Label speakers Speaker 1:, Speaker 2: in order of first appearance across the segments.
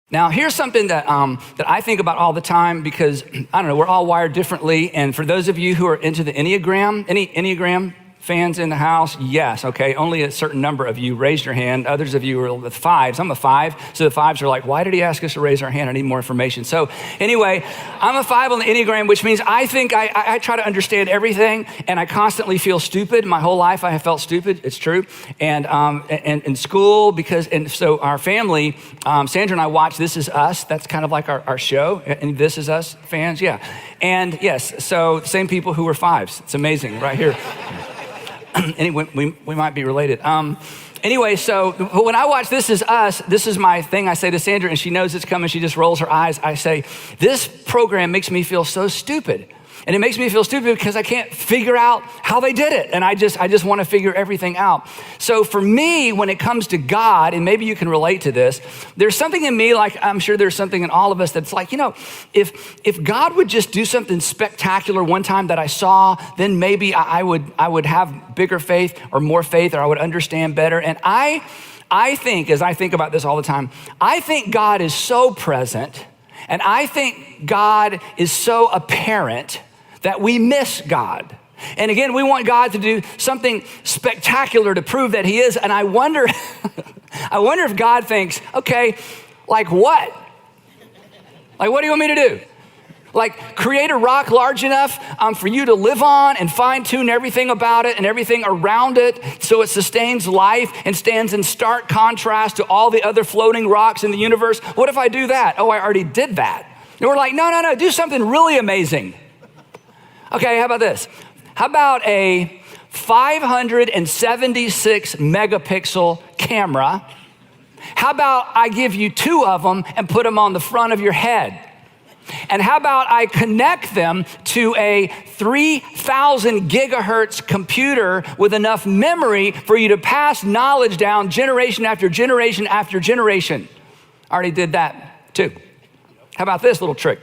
Speaker 1: Now, here's something that I think about all the time because, I don't know, we're all wired differently. And for those of you who are into the Enneagram, any Enneagram fans in the house? Yes, okay. Only a certain number of you raised your hand. Others of you are with fives. I'm a five. So the fives are like, why did he ask us to raise our hand? I need more information. So anyway, I'm a five on the Enneagram, which means I think I try to understand everything, and I constantly feel stupid. My whole life I have felt stupid. It's true. And in school, so our family, Sandra and I watch This Is Us. That's kind of like our show. And This Is Us fans, yeah. And yes, so same people who were fives. It's amazing right here. Anyway, we might be related. Anyway, so when I watch This Is Us, this is my thing. I say to Sandra, and she knows it's coming. She just rolls her eyes. I say, this program makes me feel so stupid. And it makes me feel stupid because I can't figure out how they did it. And I just want to figure everything out. So for me, when it comes to God, and maybe you can relate to this, there's something in me, like I'm sure there's something in all of us that's like, if God would just do something spectacular one time that I saw, then maybe I would have bigger faith or more faith, or I would understand better. And I think, as I think about this all the time, I think God is so present, and I think God is so apparent that we miss God. And again, we want God to do something spectacular to prove that he is. And I wonder, if God thinks, okay, like what? Like, what do you want me to do? Like, create a rock large enough for you to live on and fine tune everything about it and everything around it so it sustains life and stands in stark contrast to all the other floating rocks in the universe. What if I do that? Oh, I already did that. And we're like, no, do something really amazing. Okay, how about this? How about a 576 megapixel camera? How about I give you 2 of them and put them on the front of your head? And how about I connect them to a 3,000 gigahertz computer with enough memory for you to pass knowledge down generation after generation after generation? I already did that too. How about this little trick?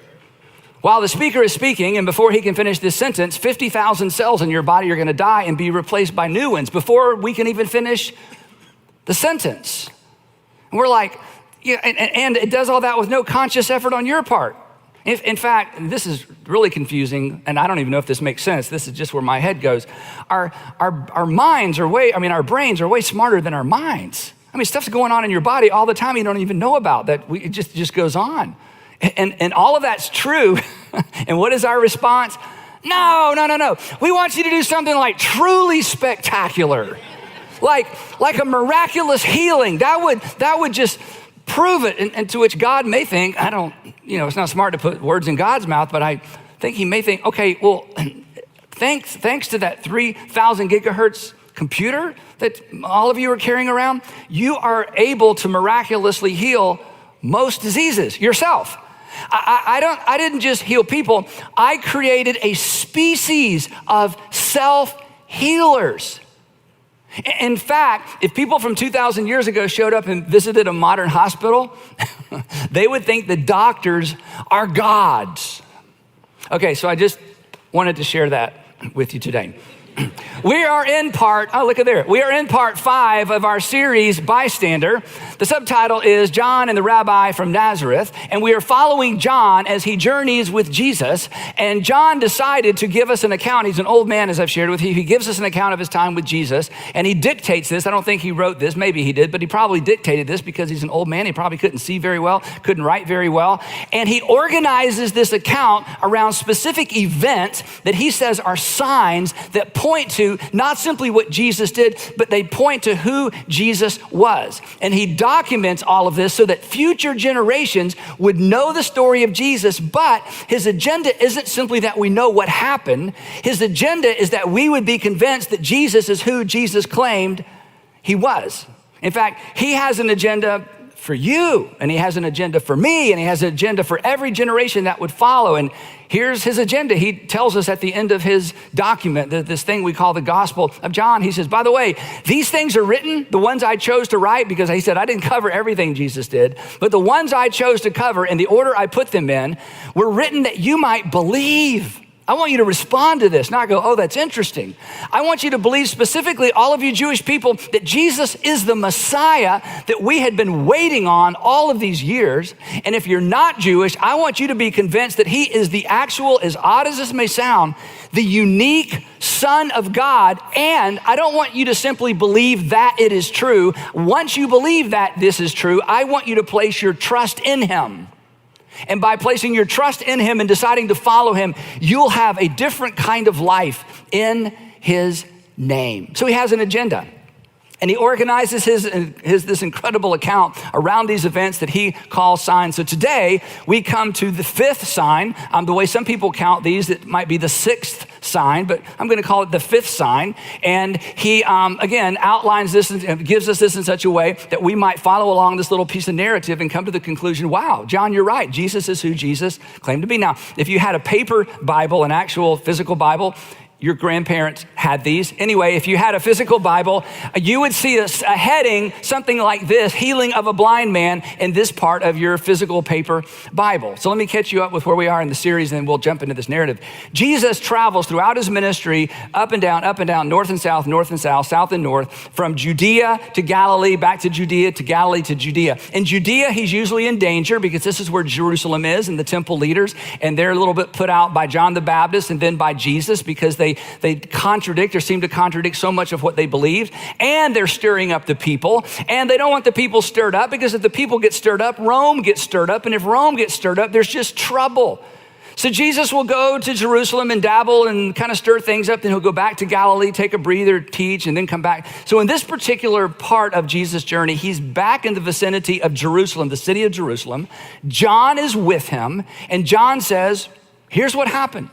Speaker 1: While the speaker is speaking, and before he can finish this sentence, 50,000 cells in your body are going to die and be replaced by new ones before we can even finish the sentence. And we're like, yeah, and it does all that with no conscious effort on your part. In fact, this is really confusing, and I don't even know if this makes sense. This is just where my head goes. Our brains are way smarter than our minds. I mean, stuff's going on in your body all the time you don't even know about that. It just goes on. And all of that's true. And what is our response? No. We want you to do something like truly spectacular. Like a miraculous healing. That would just prove it. And to which God may think, it's not smart to put words in God's mouth, but I think he may think, okay, well, thanks to that 3,000 gigahertz computer that all of you are carrying around, you are able to miraculously heal most diseases yourself. I didn't just heal people. I created a species of self-healers. In fact, if people from 2,000 years ago showed up and visited a modern hospital, they would think the doctors are gods. Okay, so I just wanted to share that with you today. We are in part 5 of our series, Bystander. The subtitle is John and the Rabbi from Nazareth, and we are following John as he journeys with Jesus. And John decided to give us an account. He's an old man, as I've shared with you. He gives us an account of his time with Jesus, and he dictates this. I don't think he wrote this. Maybe he did, but he probably dictated this because he's an old man. He probably couldn't see very well, couldn't write very well. And he organizes this account around specific events that he says are signs that point to not simply what Jesus did, but they point to who Jesus was. And he documents all of this so that future generations would know the story of Jesus, but his agenda isn't simply that we know what happened. His agenda is that we would be convinced that Jesus is who Jesus claimed he was. In fact, he has an agenda for you, and he has an agenda for me, and he has an agenda for every generation that would follow. And here's his agenda. He tells us at the end of his document, this thing we call the Gospel of John, he says, by the way, these things are written, the ones I chose to write, because he said, I didn't cover everything Jesus did, but the ones I chose to cover in the order I put them in were written that you might believe I want you to respond to this, not go, oh, that's interesting. I want you to believe specifically, all of you Jewish people, that Jesus is the Messiah that we had been waiting on all of these years. And if you're not Jewish, I want you to be convinced that he is the actual, as odd as this may sound, the unique Son of God. And I don't want you to simply believe that it is true. Once you believe that this is true, I want you to place your trust in him. And by placing your trust in him and deciding to follow him, you'll have a different kind of life in his name. So he has an agenda. And he organizes this incredible account around these events that he calls signs. So today, we come to the fifth sign. The way some people count these, it might be the sixth sign, but I'm going to call it the fifth sign. And he, again, outlines this and gives us this in such a way that we might follow along this little piece of narrative and come to the conclusion, wow, John, you're right. Jesus is who Jesus claimed to be. Now, if you had a paper Bible, an actual physical Bible, your grandparents had these. Anyway, if you had a physical Bible, you would see a heading, something like this, healing of a blind man, in this part of your physical paper Bible. So let me catch you up with where we are in the series, and then we'll jump into this narrative. Jesus travels throughout his ministry, up and down, north and south, south and north, from Judea to Galilee, back to Judea to Galilee to Judea. In Judea, he's usually in danger because this is where Jerusalem is and the temple leaders, and they're a little bit put out by John the Baptist and then by Jesus because they contradict or seem to contradict so much of what they believed, and they're stirring up the people, and they don't want the people stirred up because if the people get stirred up, Rome gets stirred up, and if Rome gets stirred up, there's just trouble. So Jesus will go to Jerusalem and dabble and kind of stir things up, then he'll go back to Galilee, take a breather, teach, and then come back. So in this particular part of Jesus' journey, he's back in the vicinity of Jerusalem, the city of Jerusalem. John is with him, and John says, here's what happened.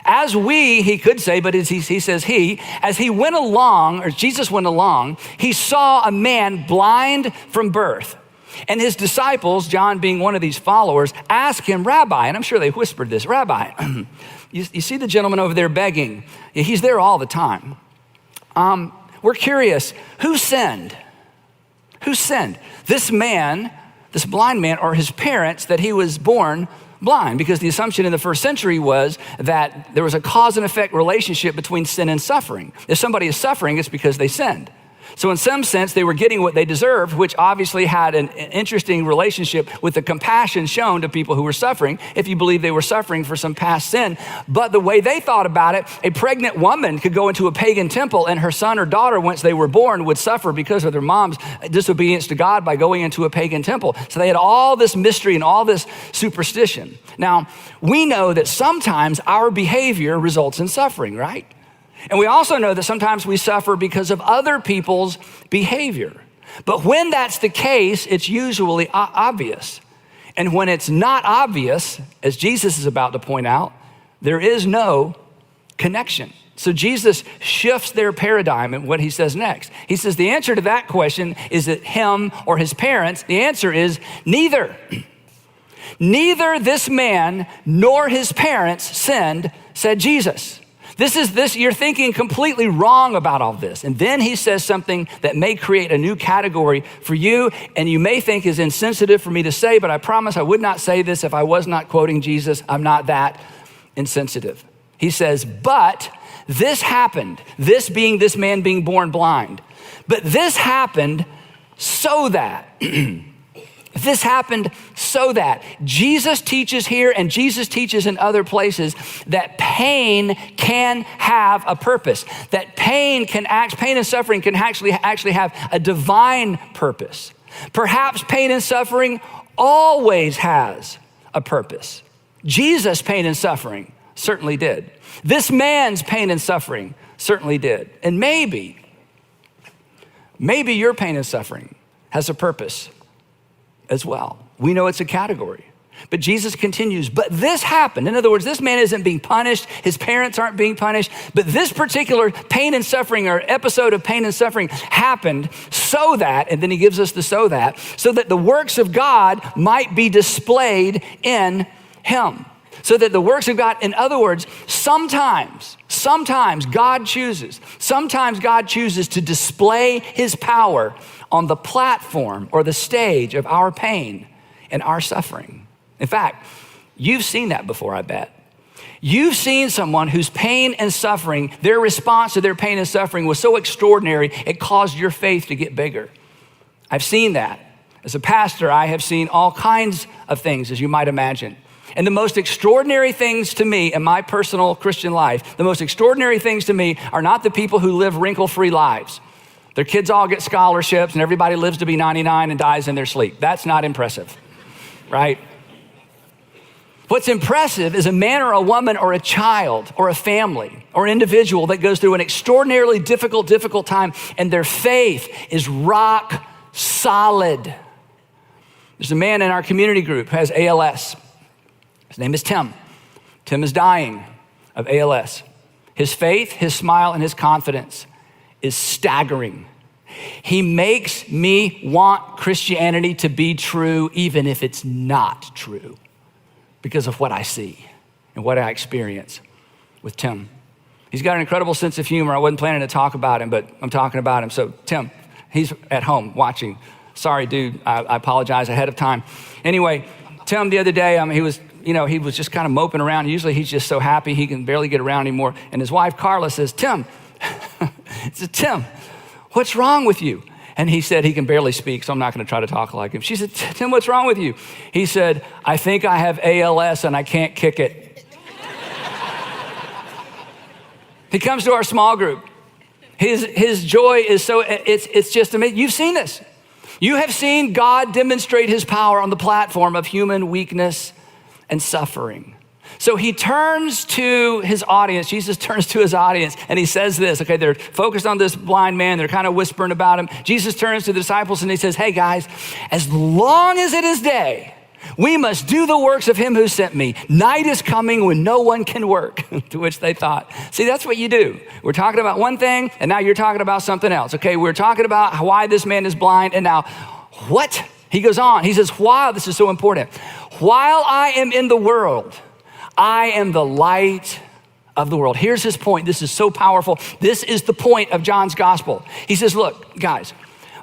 Speaker 1: He could say, but as he says as he went along, or Jesus went along, he saw a man blind from birth. And his disciples, John being one of these followers, asked him, Rabbi, and I'm sure they whispered this, Rabbi, you see the gentleman over there begging? Yeah, he's there all the time. We're curious, who sinned? Who sinned? This man, this blind man, or his parents, that he was born blind? Because the assumption in the first century was that there was a cause and effect relationship between sin and suffering. If somebody is suffering, it's because they sinned. So in some sense, they were getting what they deserved, which obviously had an interesting relationship with the compassion shown to people who were suffering, if you believe they were suffering for some past sin. But the way they thought about it, a pregnant woman could go into a pagan temple and her son or daughter, once they were born, would suffer because of their mom's disobedience to God by going into a pagan temple. So they had all this mystery and all this superstition. Now, we know that sometimes our behavior results in suffering, right? And we also know that sometimes we suffer because of other people's behavior. But when that's the case, it's usually obvious. And when it's not obvious, as Jesus is about to point out, there is no connection. So Jesus shifts their paradigm in what he says next. He says the answer to that question is that him or his parents, the answer is neither. Neither this man nor his parents sinned, said Jesus. You're thinking completely wrong about all this. And then he says something that may create a new category for you, and you may think is insensitive for me to say, but I promise I would not say this if I was not quoting Jesus. I'm not that insensitive. He says, but this happened, this being this man being born blind. But this happened so that... This happened so that Jesus teaches here and Jesus teaches in other places that pain can have a purpose, that pain and suffering can actually have a divine purpose. Perhaps pain and suffering always has a purpose. Jesus' pain and suffering certainly did. This man's pain and suffering certainly did. And maybe your pain and suffering has a purpose as well. We know it's a category. But Jesus continues, but this happened. In other words, this man isn't being punished. His parents aren't being punished. But this particular pain and suffering or episode of pain and suffering happened so that, and then he gives us the so that the works of God might be displayed in him. So that the works of God, in other words, sometimes God chooses to display his power on the platform or the stage of our pain and our suffering. In fact, you've seen that before, I bet. You've seen someone whose pain and suffering, their response to their pain and suffering was so extraordinary, it caused your faith to get bigger. I've seen that. As a pastor, I have seen all kinds of things, as you might imagine. And the most extraordinary things to me in my personal Christian life, the most extraordinary things to me are not the people who live wrinkle-free lives. Their kids all get scholarships and everybody lives to be 99 and dies in their sleep. That's not impressive, right? What's impressive is a man or a woman or a child or a family or an individual that goes through an extraordinarily difficult time and their faith is rock solid. There's a man in our community group who has ALS. His name is Tim. Tim is dying of ALS. His faith, his smile, and his confidence is staggering. He makes me want Christianity to be true even if it's not true because of what I see and what I experience with Tim. He's got an incredible sense of humor. I wasn't planning to talk about him, but I'm talking about him. So Tim, he's at home watching. Sorry, dude, I apologize ahead of time. Anyway, Tim the other day, he was just kind of moping around. Usually he's just so happy he can barely get around anymore. And his wife, Carla, says, Tim, Tim, what's wrong with you? And he said he can barely speak, so I'm not going to try to talk like him. She said, Tim, what's wrong with you? He said, I think I have ALS and I can't kick it. He comes to our small group. His joy is so, it's just amazing. You've seen this. You have seen God demonstrate his power on the platform of human weakness and suffering. So he turns to his audience. Jesus turns to his audience and he says this, okay, they're focused on this blind man. They're kind of whispering about him. Jesus turns to the disciples and he says, hey guys, as long as it is day, we must do the works of him who sent me. Night is coming when no one can work. To which they thought, see, that's what you do. We're talking about one thing and now you're talking about something else. Okay, we're talking about why this man is blind and now what? He goes on, he says, this is so important. While I am in the world, I am the light of the world. Here's his point. This is so powerful. This is the point of John's gospel. He says, look, guys,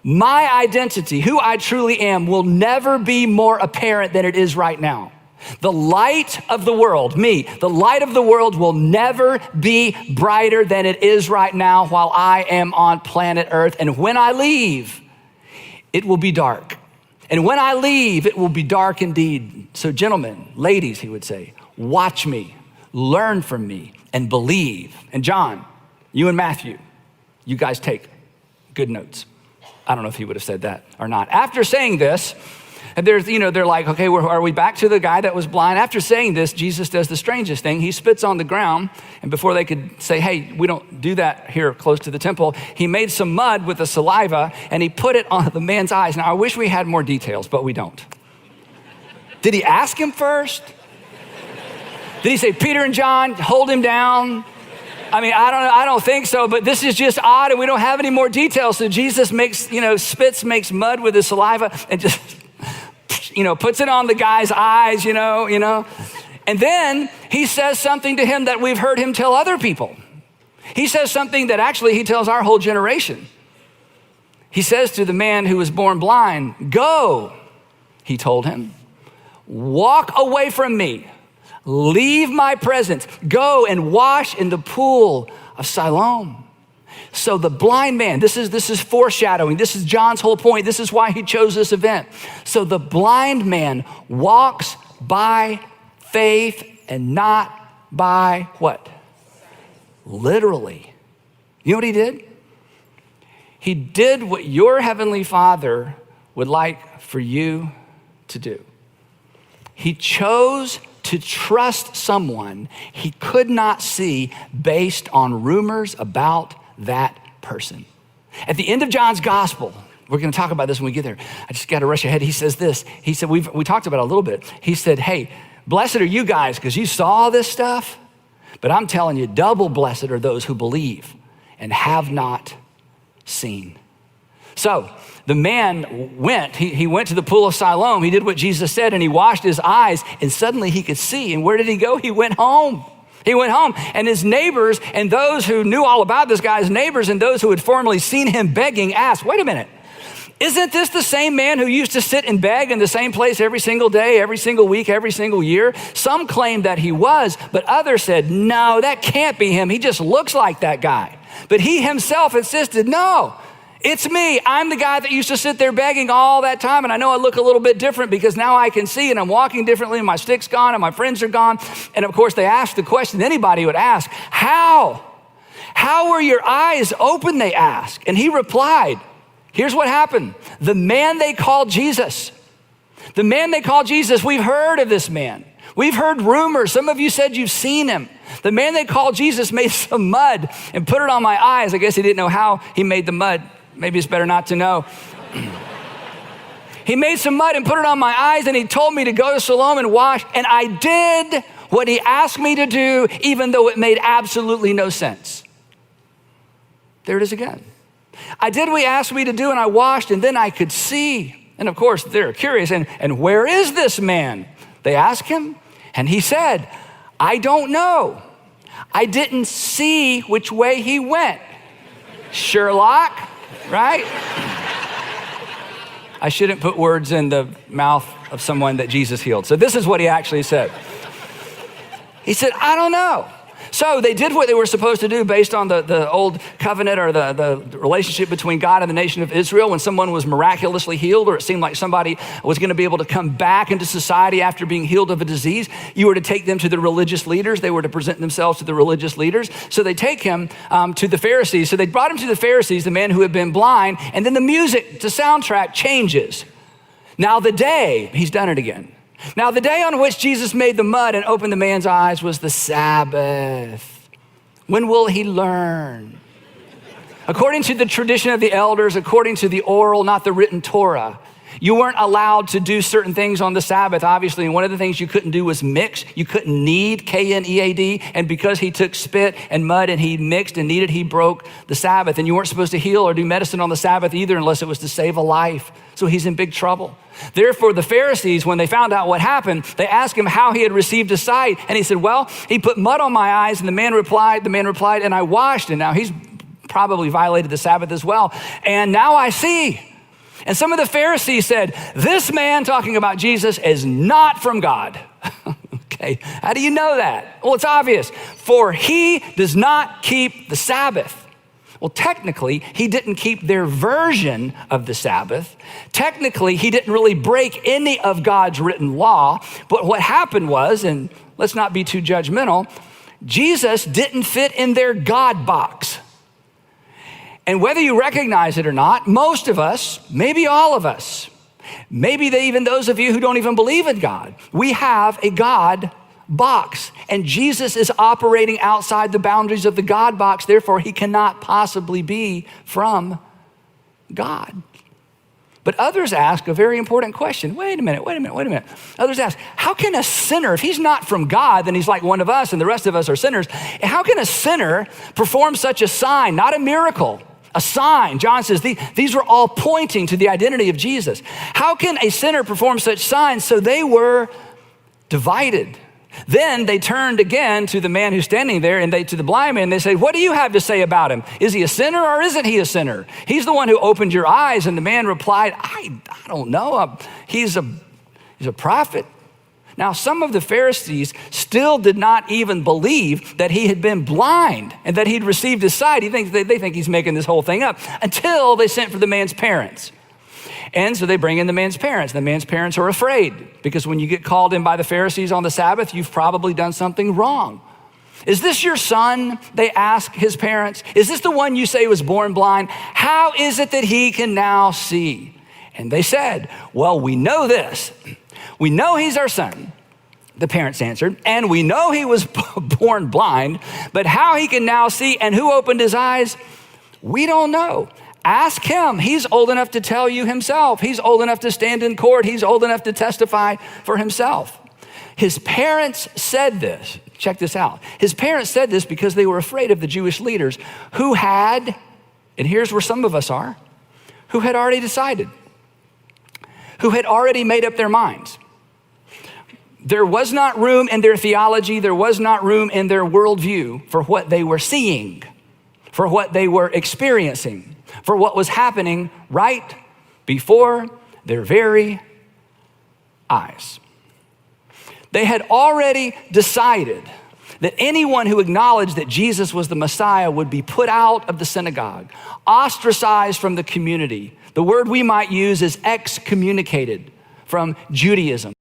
Speaker 1: my identity, who I truly am, will never be more apparent than it is right now. The light of the world, me, the light of the world will never be brighter than it is right now while I am on planet Earth. And when I leave, it will be dark. And when I leave, it will be dark indeed. So gentlemen, ladies, he would say, watch me, learn from me, and believe. And John, you and Matthew, you guys take good notes. I don't know if he would have said that or not. After saying this, and they're like, okay, are we back to the guy that was blind? After saying this, Jesus does the strangest thing. He spits on the ground, and before they could say, hey, we don't do that here close to the temple, he made some mud with the saliva, and he put it on the man's eyes. Now, I wish we had more details, but we don't. Did he ask him first? Did he say, Peter and John, hold him down? I don't think so, but this is just odd, and we don't have any more details. So Jesus makes mud with his saliva, and just puts it on the guy's eyes, And then he says something to him that we've heard him tell other people. He says something that actually he tells our whole generation. He says to the man who was born blind, go, he told him, walk away from me, leave my presence, go and wash in the pool of Siloam. So the blind man, this is foreshadowing. This is John's whole point. This is why he chose this event. So the blind man walks by faith and not by what? Literally. You know what he did? He did what your heavenly Father would like for you to do. He chose to trust someone he could not see based on rumors about that person. At the end of John's gospel, we're going to talk about this when we get there. I just got to rush ahead. He says this. He said, we talked about it a little bit. He said, hey, blessed are you guys because you saw this stuff, but I'm telling you, double blessed are those who believe and have not seen. So the man went, he went to the pool of Siloam. He did what Jesus said and he washed his eyes and suddenly he could see. And where did he go? He went home. He went home and his neighbors and those who knew all about this guy's neighbors and those who had formerly seen him begging asked, wait a minute, Isn't this the same man who used to sit and beg in the same place every single day, every single week, every single year? Some claimed that he was, but others said, no, that can't be him. He just looks like that guy. But he himself insisted, no, it's me. I'm the guy that used to sit there begging all that time. And I know I look a little bit different because now I can see and I'm walking differently and my stick's gone and my friends are gone. And of course they asked the question anybody would ask, how? How were your eyes open, they asked. And he replied, here's what happened. The man they called Jesus, we've heard of this man. We've heard rumors. Some of you said you've seen him. The man they called Jesus made some mud and put it on my eyes. I guess he didn't know how he made the mud. Maybe it's better not to know. He made some mud and put it on my eyes, and he told me to go to Siloam and wash. And I did what he asked me to do, even though it made absolutely no sense. There it is again. I did what he asked me to do, and I washed, and then I could see. And of course, they're curious. And where is this man? They asked him, and he said, I don't know. I didn't see which way he went. Sherlock, right? I shouldn't put words in the mouth of someone that Jesus healed. So this is what he actually said. He said, I don't know. So they did what they were supposed to do based on the old covenant or the relationship between God and the nation of Israel. When someone was miraculously healed, or it seemed like somebody was going to be able to come back into society after being healed of a disease, you were to take them to the religious leaders. They were to present themselves to the religious leaders. So they take him to the Pharisees. So they brought him to the Pharisees, the man who had been blind, and then the music, the soundtrack changes. Now the day, he's done it again. Now, the day on which Jesus made the mud and opened the man's eyes was the Sabbath. When will he learn? According to the tradition of the elders, according to the oral, not the written Torah, you weren't allowed to do certain things on the Sabbath, obviously. And one of the things you couldn't do was mix. You couldn't knead, K-N-E-A-D. And because he took spit and mud and he mixed and kneaded, he broke the Sabbath. And you weren't supposed to heal or do medicine on the Sabbath either unless it was to save a life. So he's in big trouble. Therefore, the Pharisees, when they found out what happened, they asked him how he had received his sight. And he said, well, he put mud on my eyes. And the man replied, and I washed. And now he's probably violated the Sabbath as well. And now I see. And some of the Pharisees said, this man, talking about Jesus, is not from God. Okay, how do you know that? Well, it's obvious. For he does not keep the Sabbath. Well, technically, he didn't keep their version of the Sabbath. Technically, he didn't really break any of God's written law. But what happened was, and let's not be too judgmental, Jesus didn't fit in their God box. And whether you recognize it or not, most of us, maybe all of us, maybe even those of you who don't even believe in God, we have a God box. And Jesus is operating outside the boundaries of the God box. Therefore, he cannot possibly be from God. But others ask a very important question. Wait a minute. Others ask, how can a sinner, if he's not from God, then he's like one of us and the rest of us are sinners. How can a sinner perform such a sign, not a miracle? A sign. John says these were all pointing to the identity of Jesus. How can a sinner perform such signs? So they were divided. Then they turned again to the man who's standing there and to the blind man. They say, what do you have to say about him? Is he a sinner or isn't he a sinner? He's the one who opened your eyes. And the man replied, I don't know. He's a prophet. Now, some of the Pharisees still did not even believe that he had been blind and that he'd received his sight. They think he's making this whole thing up until they sent for the man's parents. And so they bring in the man's parents. The man's parents are afraid because when you get called in by the Pharisees on the Sabbath, you've probably done something wrong. Is this your son? They ask his parents. Is this the one you say was born blind? How is it that he can now see? And they said, well, we know this. We know he's our son, the parents answered, and we know he was born blind, but how he can now see and who opened his eyes, we don't know. Ask him. He's old enough to tell you himself. He's old enough to stand in court. He's old enough to testify for himself. His parents said this. Check this out. His parents said this because they were afraid of the Jewish leaders who had, and here's where some of us are, who had already decided, who had already made up their minds. There was not room in their theology, there was not room in their worldview for what they were seeing, for what they were experiencing, for what was happening right before their very eyes. They had already decided that anyone who acknowledged that Jesus was the Messiah would be put out of the synagogue, ostracized from the community. The word we might use is excommunicated from Judaism.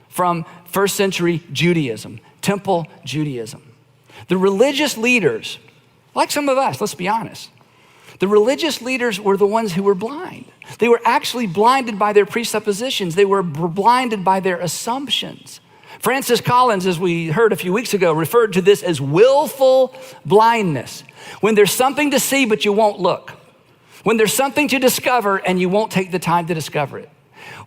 Speaker 1: From first century Judaism, temple Judaism. The religious leaders, like some of us, let's be honest, the religious leaders were the ones who were blind. They were actually blinded by their presuppositions. They were blinded by their assumptions. Francis Collins, as we heard a few weeks ago, referred to this as willful blindness. When there's something to see, but you won't look. When there's something to discover and you won't take the time to discover it.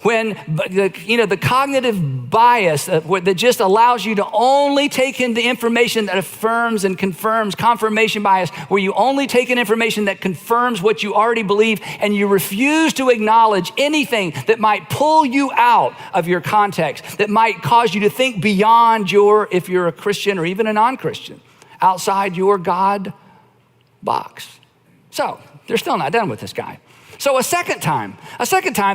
Speaker 1: When the cognitive bias that just allows you to only take in the information that affirms and confirms, confirmation bias, where you only take in information that confirms what you already believe and you refuse to acknowledge anything that might pull you out of your context, that might cause you to think beyond if you're a Christian or even a non-Christian, outside your God box. So they're still not done with this guy. So a second time,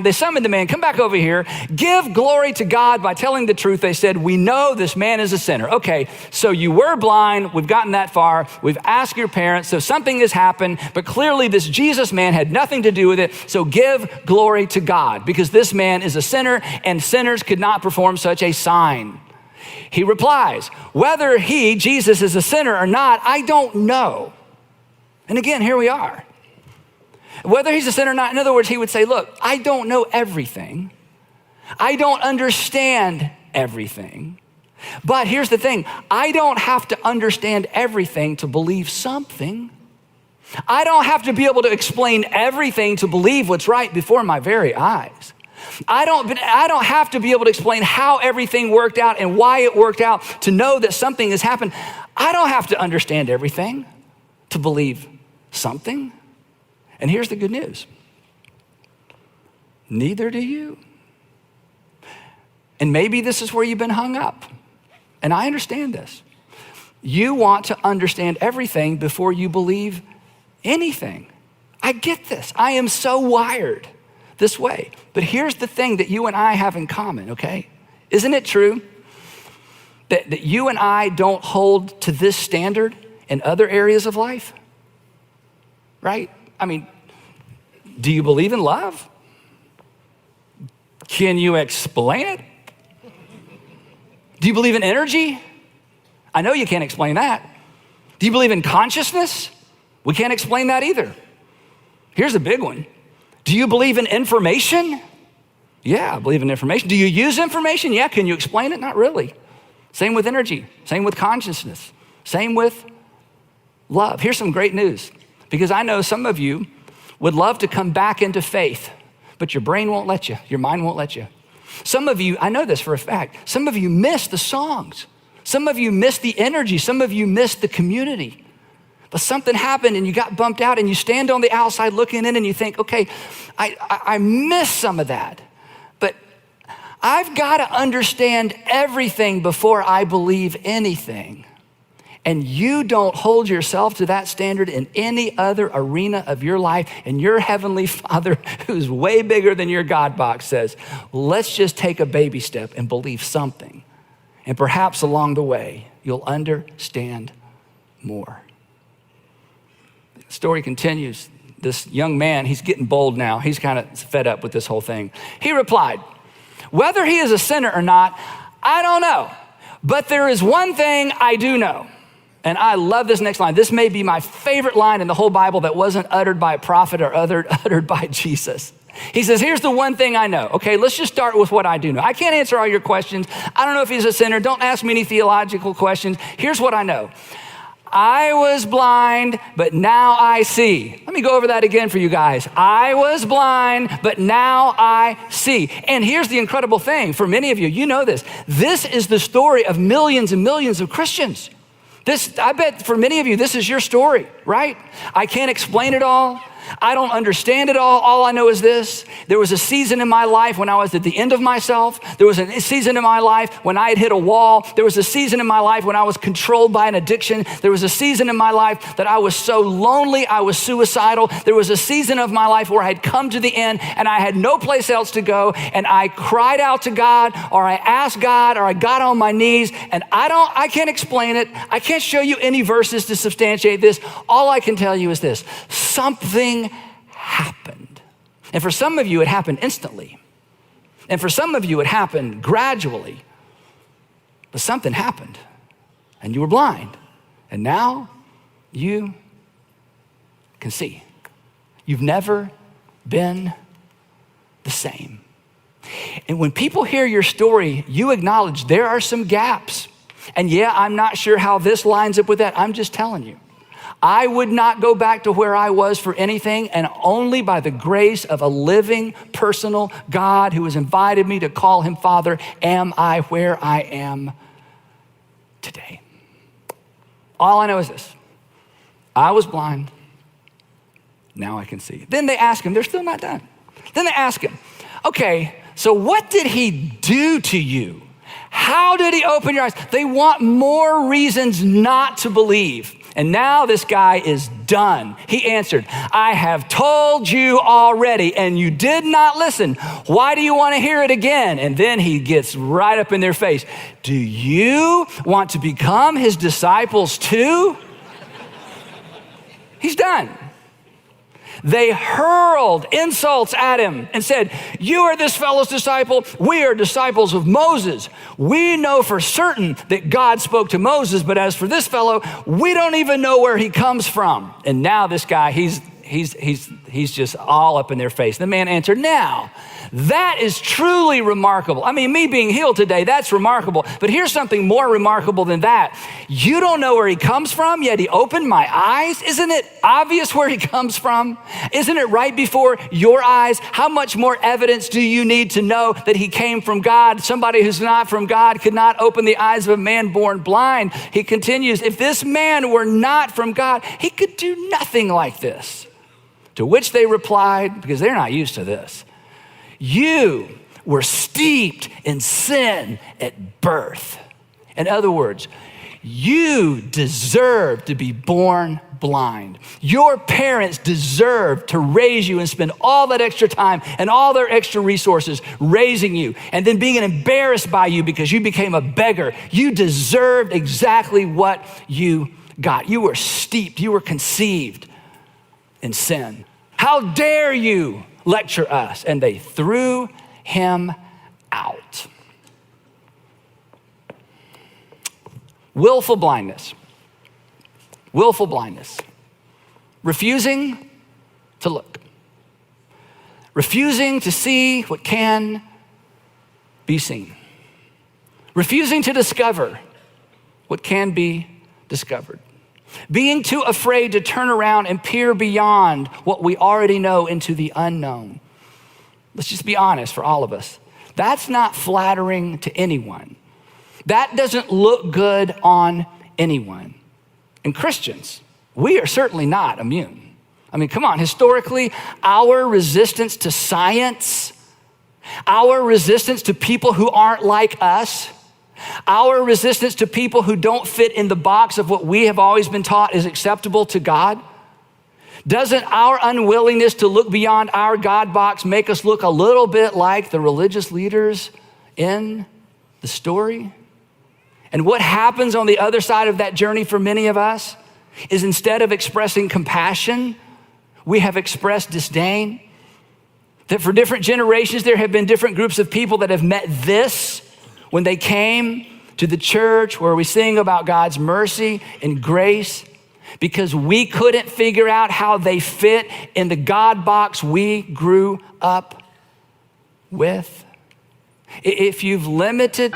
Speaker 1: they summoned the man, come back over here, give glory to God by telling the truth. They said, we know this man is a sinner. Okay, so you were blind, we've gotten that far, we've asked your parents, so something has happened, but clearly this Jesus man had nothing to do with it, so give glory to God, because this man is a sinner, and sinners could not perform such a sign. He replies, whether he, Jesus, is a sinner or not, I don't know. And again, here we are. Whether he's a sinner or not, in other words, he would say, look, I don't know everything. I don't understand everything. But here's the thing, I don't have to understand everything to believe something. I don't have to be able to explain everything to believe what's right before my very eyes. I don't have to be able to explain how everything worked out and why it worked out to know that something has happened. I don't have to understand everything to believe something. And here's the good news. Neither do you. And maybe this is where you've been hung up. And I understand this. You want to understand everything before you believe anything. I get this. I am so wired this way. But here's the thing that you and I have in common, okay? Isn't it true that you and I don't hold to this standard in other areas of life? Right? I mean, do you believe in love? Can you explain it? Do you believe in energy? I know you can't explain that. Do you believe in consciousness? We can't explain that either. Here's a big one. Do you believe in information? Yeah, I believe in information. Do you use information? Yeah, can you explain it? Not really. Same with energy, same with consciousness, same with love. Here's some great news. Because I know some of you would love to come back into faith, but your brain won't let you, your mind won't let you. Some of you, I know this for a fact, some of you miss the songs. Some of you miss the energy. Some of you miss the community. But something happened and you got bumped out and you stand on the outside looking in and you think, okay, I miss some of that. But I've got to understand everything before I believe anything. And you don't hold yourself to that standard in any other arena of your life. And your heavenly Father, who's way bigger than your God box, says, let's just take a baby step and believe something. And perhaps along the way, you'll understand more. The story continues. this young man, he's getting bold now. He's kind of fed up with this whole thing. He replied, "Whether he is a sinner or not, I don't know. But there is one thing I do know." And I love this next line. This may be my favorite line in the whole Bible that wasn't uttered by a prophet or uttered by Jesus. He says, here's the one thing I know. Okay, let's just start with what I do know. I can't answer all your questions. I don't know if he's a sinner. Don't ask me any theological questions. Here's what I know. I was blind, but now I see. Let me go over that again for you guys. I was blind, but now I see. And here's the incredible thing. For many of you, you know this. This is the story of millions and millions of Christians. I bet for many of you, this is your story, right? I can't explain it all. I don't understand it all. All I know is this. There was a season in my life when I was at the end of myself. There was a season in my life when I had hit a wall. There was a season in my life when I was controlled by an addiction. There was a season in my life that I was so lonely, I was suicidal. There was a season of my life where I had come to the end and I had no place else to go. And I cried out to God, or I asked God, or I got on my knees, and I can't explain it. I can't show you any verses to substantiate this. All I can tell you is this: something happened. And for some of you, it happened instantly. And for some of you, it happened gradually. But something happened, and you were blind. And now you can see. You've never been the same. And when people hear your story, you acknowledge there are some gaps. And yeah, I'm not sure how this lines up with that. I'm just telling you. I would not go back to where I was for anything, and only by the grace of a living, personal God who has invited me to call him Father, am I where I am today. All I know is this: I was blind, now I can see. Then they ask him, they're still not done. Then they ask him, okay, so what did he do to you? How did he open your eyes? They want more reasons not to believe. And now this guy is done. He answered, I have told you already, and you did not listen. Why do you want to hear it again? And then he gets right up in their face. Do you want to become his disciples too? He's done. They hurled insults at him and said, you are this fellow's disciple. We are disciples of Moses. We know for certain that God spoke to Moses, but as for this fellow, we don't even know where he comes from. And now this guy, he's just all up in their face. The man answered, now, that is truly remarkable. I mean, me being healed today, that's remarkable. But here's something more remarkable than that. You don't know where he comes from, yet he opened my eyes. Isn't it obvious where he comes from? Isn't it right before your eyes? How much more evidence do you need to know that he came from God? Somebody who's not from God could not open the eyes of a man born blind. He continues, if this man were not from God, he could do nothing like this. To which they replied, because they're not used to this, you were steeped in sin at birth. In other words, you deserve to be born blind. Your parents deserve to raise you and spend all that extra time and all their extra resources raising you and then being embarrassed by you because you became a beggar. You deserved exactly what you got. You were steeped, you were conceived in sin. How dare you lecture us? And they threw him out. Willful blindness. Willful blindness. Refusing to look. Refusing to see what can be seen. Refusing to discover what can be discovered. Being too afraid to turn around and peer beyond what we already know into the unknown. Let's just be honest for all of us. That's not flattering to anyone. That doesn't look good on anyone. And Christians, we are certainly not immune. I mean, come on, historically, our resistance to science, our resistance to people who aren't like us, our resistance to people who don't fit in the box of what we have always been taught is acceptable to God, doesn't our unwillingness to look beyond our God box make us look a little bit like the religious leaders in the story? And what happens on the other side of that journey for many of us is instead of expressing compassion, we have expressed disdain. That for different generations, there have been different groups of people that have met this when they came to the church where we sing about God's mercy and grace, because we couldn't figure out how they fit in the God box we grew up with. If you've limited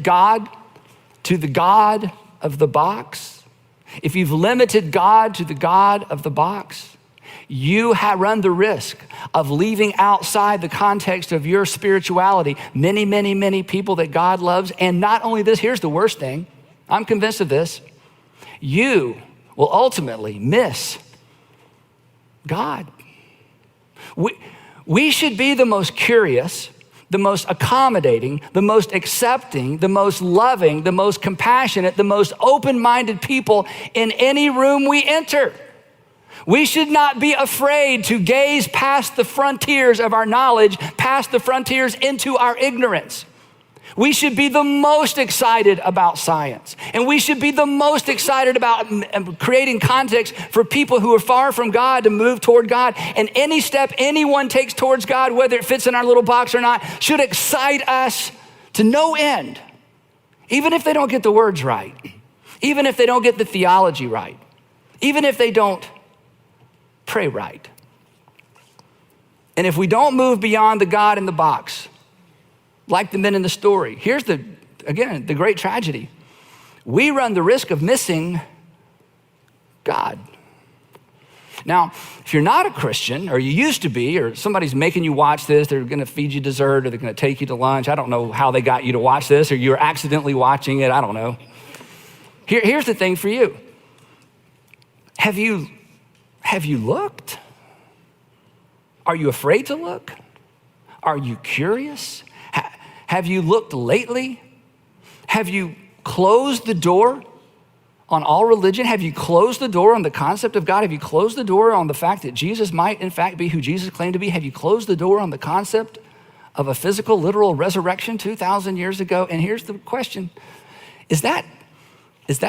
Speaker 1: God to the God of the box, if you've limited God to the God of the box, you run the risk of leaving outside the context of your spirituality many, many, many people that God loves. And not only this, here's the worst thing. I'm convinced of this. You will ultimately miss God. We should be the most curious, the most accommodating, the most accepting, the most loving, the most compassionate, the most open-minded people in any room we enter. We should not be afraid to gaze past the frontiers of our knowledge, past the frontiers into our ignorance. We should be the most excited about science, and we should be the most excited about creating context for people who are far from God to move toward God. And any step anyone takes towards God, whether it fits in our little box or not, should excite us to no end, even if they don't get the words right, even if they don't get the theology right, even if they don't pray right. And if we don't move beyond the God in the box, like the men in the story, here's the great tragedy. We run the risk of missing God. Now, if you're not a Christian, or you used to be, or somebody's making you watch this, they're gonna feed you dessert, or they're gonna take you to lunch. I don't know how they got you to watch this, or you're accidentally watching it, I don't know. Here's the thing for you. Have you looked? Are you afraid to look? Are you curious? Have you looked lately? Have you closed the door on all religion? Have you closed the door on the concept of God? Have you closed the door on the fact that Jesus might in fact be who Jesus claimed to be? Have you closed the door on the concept of a physical, literal resurrection 2,000 years ago? And here's the question. Is that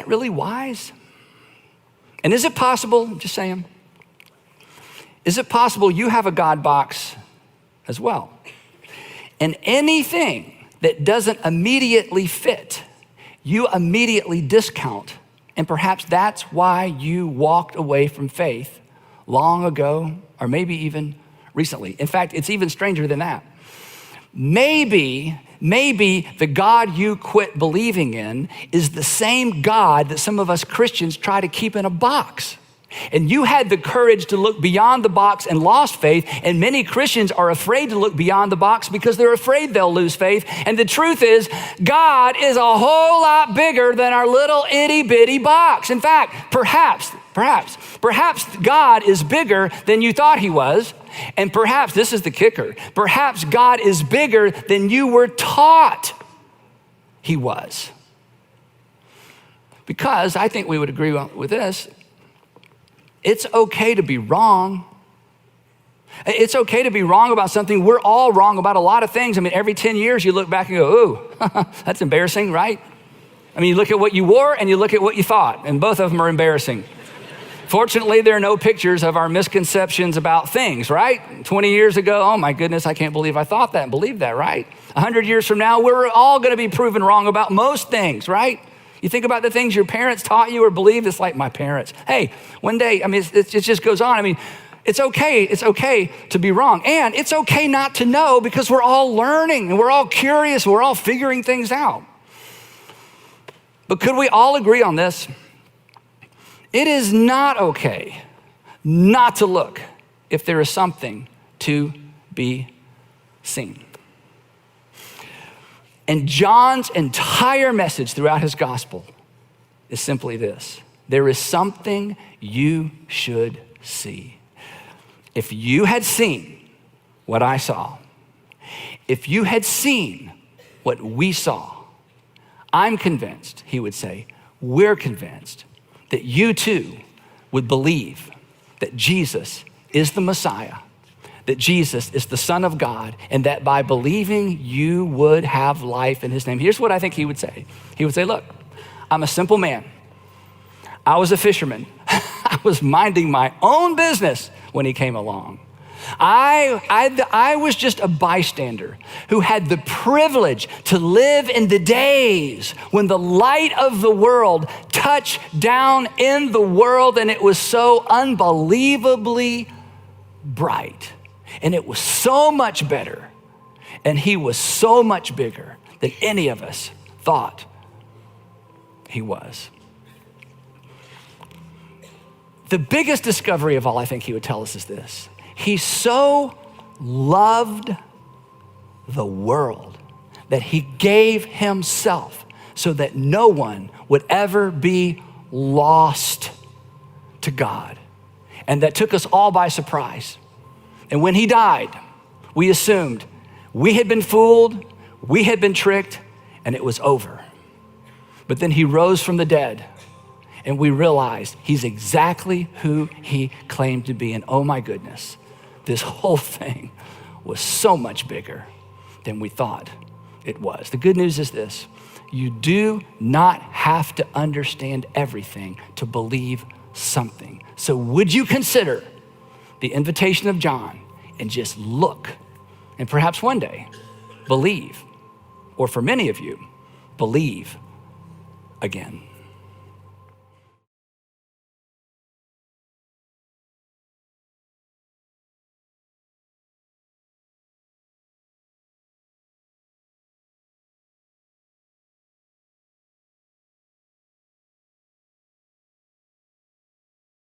Speaker 1: really wise? And is it possible, just saying, is it possible you have a God box as well? And anything that doesn't immediately fit, you immediately discount. And perhaps that's why you walked away from faith long ago, or maybe even recently. In fact, it's even stranger than that. Maybe the God you quit believing in is the same God that some of us Christians try to keep in a box. And you had the courage to look beyond the box and lost faith. And many Christians are afraid to look beyond the box because they're afraid they'll lose faith. And the truth is, God is a whole lot bigger than our little itty bitty box. In fact, perhaps God is bigger than you thought he was. And perhaps, this is the kicker, perhaps God is bigger than you were taught he was. Because I think we would agree with this. It's okay to be wrong. It's okay to be wrong about something. We're all wrong about a lot of things. I mean, every 10 years you look back and go, ooh, that's embarrassing, right? I mean, you look at what you wore and you look at what you thought, and both of them are embarrassing. Fortunately, there are no pictures of our misconceptions about things, right? 20 years ago, oh my goodness, I can't believe I thought that and believed that, right? 100 years from now, we're all gonna be proven wrong about most things, right? You think about the things your parents taught you or believed, it's like my parents. Hey, one day, I mean, it just goes on. I mean, It's okay to be wrong. And it's okay not to know because we're all learning and we're all curious, we're all figuring things out. But could we all agree on this? It is not okay not to look if there is something to be seen. And John's entire message throughout his gospel is simply this: there is something you should see. If you had seen what I saw, if you had seen what we saw, I'm convinced, he would say, we're convinced that you too would believe that Jesus is the Messiah, that Jesus is the Son of God, and that by believing you would have life in his name. Here's what I think he would say. He would say, look, I'm a simple man. I was a fisherman. I was minding my own business when he came along. I was just a bystander who had the privilege to live in the days when the light of the world touched down in the world, and it was so unbelievably bright. And it was so much better. And he was so much bigger than any of us thought he was. The biggest discovery of all, I think he would tell us, is this: he so loved the world that he gave himself so that no one would ever be lost to God. And that took us all by surprise. And when he died, we assumed we had been fooled, we had been tricked, and it was over. But then he rose from the dead, and we realized he's exactly who he claimed to be. And oh my goodness, this whole thing was so much bigger than we thought it was. The good news is this: you do not have to understand everything to believe something. So would you consider the invitation of John and just look, and perhaps one day believe, or for many of you, believe again?